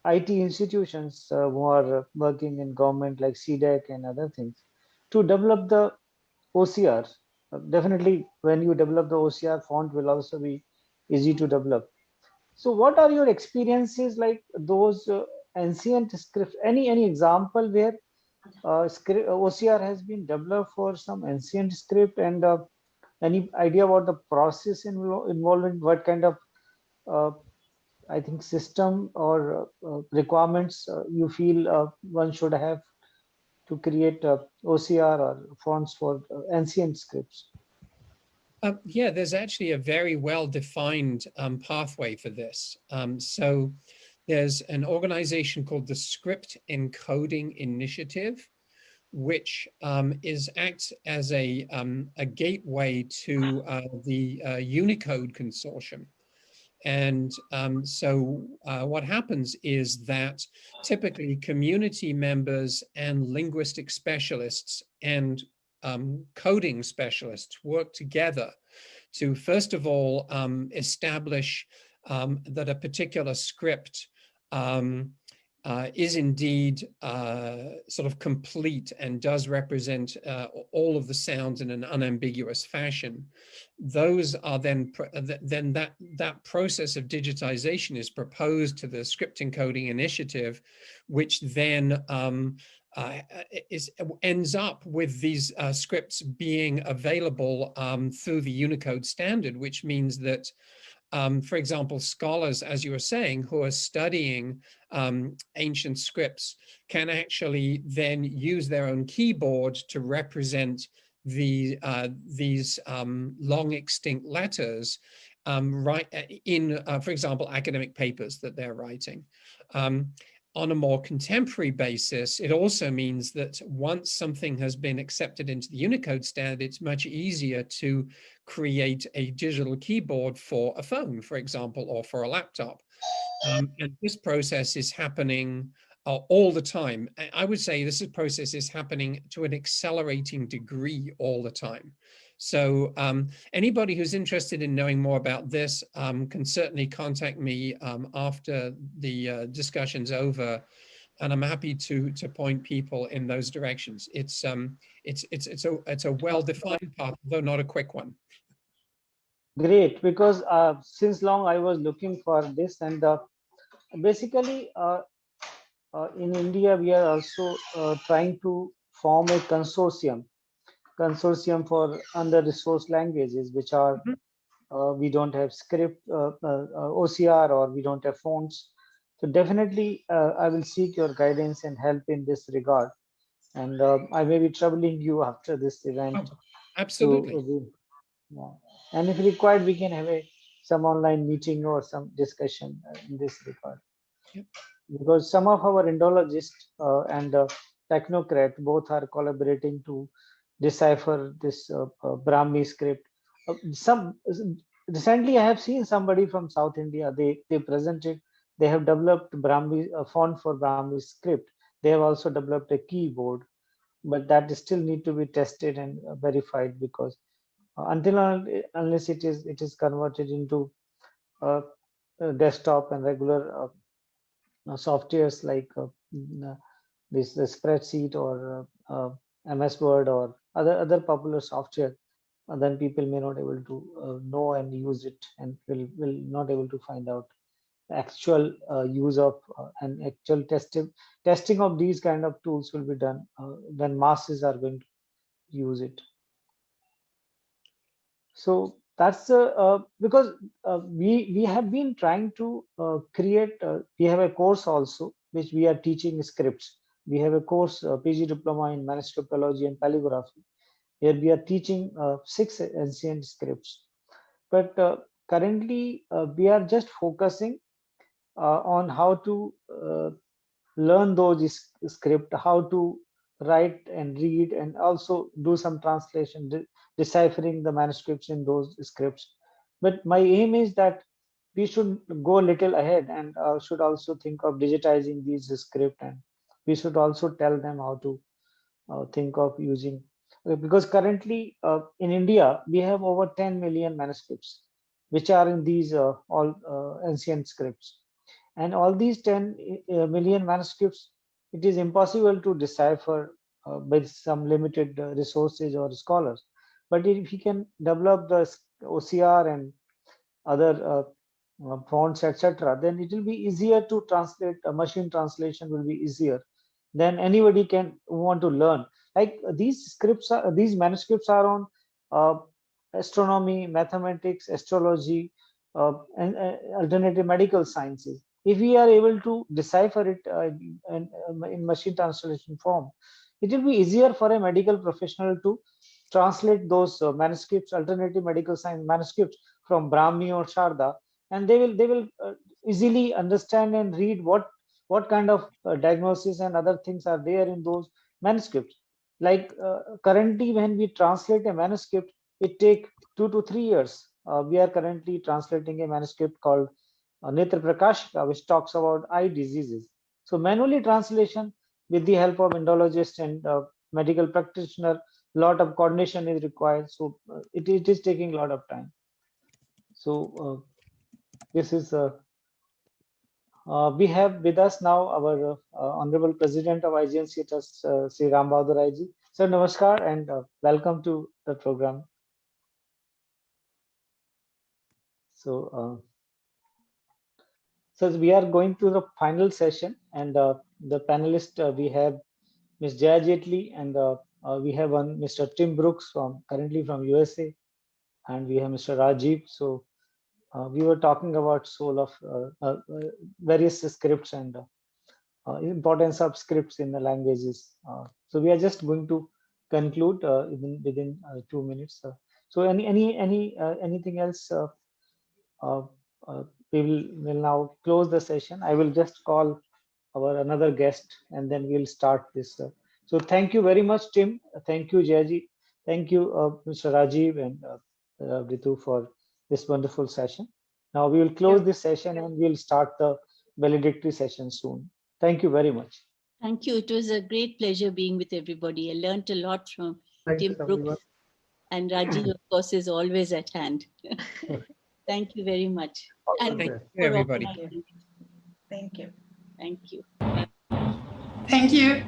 IT institutions who are working in government like CDEC and other things to develop the OCR. Definitely, when you develop the OCR, font will also be easy to develop. So what are your experiences like those ancient scripts? Any example where OCR has been developed for some ancient script, and any idea about the process involving what kind of I think system or requirements you feel one should have to create OCR or fonts for ancient scripts? Yeah, there's actually a very well-defined pathway for this. So there's an organization called the Script Encoding Initiative, which acts as a gateway to the Unicode Consortium. And so what happens is that typically community members and linguistic specialists and coding specialists work together to, first of all, establish that a particular script is indeed sort of complete and does represent all of the sounds in an unambiguous fashion. Those are then that process of digitization is proposed to the Script Encoding Initiative, which then ends up with these scripts being available through the Unicode standard, which means that for example, scholars, as you were saying, who are studying ancient scripts can actually then use their own keyboard to represent these long extinct letters right in, for example, academic papers that they're writing. On a more contemporary basis, it also means that once something has been accepted into the Unicode standard, it's much easier to create a digital keyboard for a phone, for example, or for a laptop. And this process is happening all the time. I would say this process is happening to an accelerating degree all the time. So anybody who's interested in knowing more about this can certainly contact me after the discussion's over, and I'm happy to point people in those directions. It's a well-defined path, though not a quick one. Great, because since long I was looking for this, and basically in India we are also trying to form a consortium for under-resourced languages, which are we don't have script OCR, or we don't have fonts. So definitely, I will seek your guidance and help in this regard. And I may be troubling you after this event. Oh, absolutely. Yeah. And if required, we can have some online meeting or some discussion in this regard. Yep. Because some of our Indologists and technocrat both are collaborating to decipher this Brahmi script. Some recently, I have seen somebody from South India. They presented. They have developed Brahmi font for Brahmi script. They have also developed a keyboard, but that still need to be tested and verified, because unless it is converted into desktop and regular softwares like this the spreadsheet or MS Word or other popular software, then people may not able to know and use it, and will not able to find out the actual use of and actual testing of these kind of tools will be done when masses are going to use it. So that's because we have been trying to create. We have a course also which we are teaching scripts. We have a course PG diploma in manuscriptology and paleography, where we are teaching 6 ancient scripts. But currently we are just focusing on how to learn those script, how to write and read, and also do some translation, deciphering the manuscripts in those scripts. But my aim is that we should go a little ahead and should also think of digitizing these script, and we should also tell them how to think of using, because currently in India we have over 10 million manuscripts which are in these all ancient scripts, and all these 10 million manuscripts, it is impossible to decipher with some limited resources or scholars. But if you can develop the OCR and other fonts, etc., then it will be easier to translate. Machine translation will be easier. Then anybody can want to learn. Like these manuscripts are on astronomy, mathematics, astrology, and alternative medical sciences. If we are able to decipher it in machine translation form, it will be easier for a medical professional to translate those manuscripts, alternative medical science manuscripts from Brahmi or Sharda, and they will easily understand and read what kind of diagnosis and other things are there in those manuscripts. Like currently, when we translate a manuscript, it take 2 to 3 years. We are currently translating a manuscript called Netra Prakashika, which talks about eye diseases. So manually translation with the help of Indologist and medical practitioner, lot of coordination is required. So it is taking a lot of time. So this is we have with us now our Honorable President of IGNC Trust, Sri Ram Bahadur Rai ji. Sir, namaskar and welcome to the program. So, so we are going to the final session, and the panelists we have Ms. Jaya Jetli, and we have one Mr. Tim Brooks currently from USA, and we have Mr. Rajiv. So we were talking about soul of various scripts and importance of scripts in the languages. So we are just going to conclude within 2 minutes. So anything else? We will now close the session. I will just call our another guest, and then we'll start this. So thank you very much, Tim. Thank you, Jayaji. Thank you, Mr. Rajiv and Ritu, for this wonderful session. Now we will close this session and we'll start the valedictory session soon. Thank you very much. Thank you. It was a great pleasure being with everybody. I learned a lot from Tim Brooks, and Rajiv, of course, is always at hand. Thank you very much. And Thank you, everybody. Thank you. Thank you. Thank you.